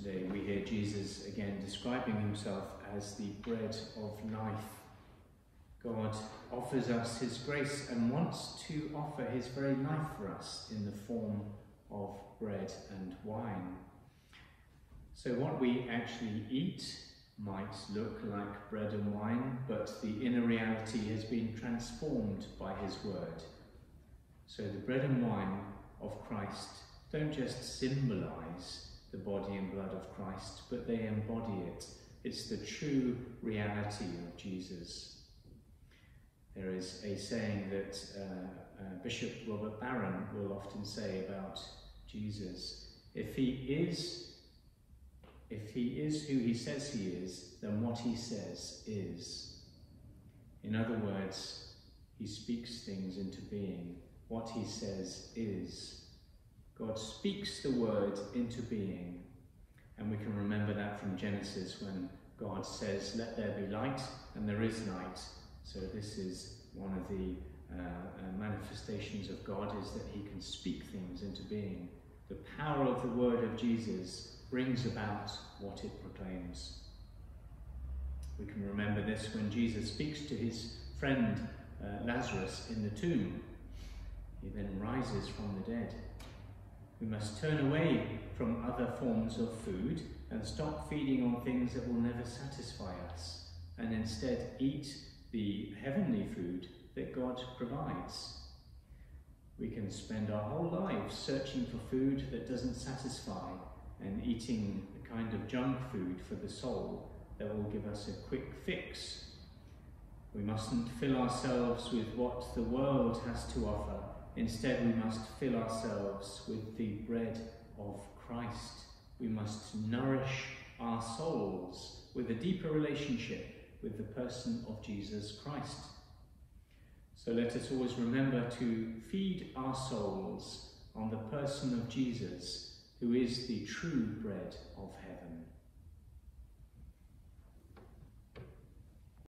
Today we hear Jesus again describing himself as the bread of life. God offers us his grace and wants to offer his very life for us in the form of bread and wine. So what we actually eat might look like bread and wine, but the inner reality has been transformed by his word. So the bread and wine of Christ don't just symbolize the body and blood of Christ, but they embody it. It's the true reality of Jesus. There is a saying that Bishop Robert Barron will often say about Jesus: if he is who he says he is, then what he says is. In other words, he speaks things into being. What he says is. God speaks the word into being. And we can remember that from Genesis, when God says, "Let there be light," and there is light. So this is one of the manifestations of God, is that he can speak things into being. The power of the word of Jesus brings about what it proclaims. We can remember this when Jesus speaks to his friend Lazarus in the tomb. He then rises from the dead. We must turn away from other forms of food and stop feeding on things that will never satisfy us, and instead eat the heavenly food that God provides. We can spend our whole lives searching for food that doesn't satisfy and eating the kind of junk food for the soul that will give us a quick fix. We mustn't fill ourselves with what the world has to offer. Instead, we must fill ourselves with the bread of Christ. We must nourish our souls with a deeper relationship with the person of Jesus Christ. So let us always remember to feed our souls on the person of Jesus, who is the true bread of heaven.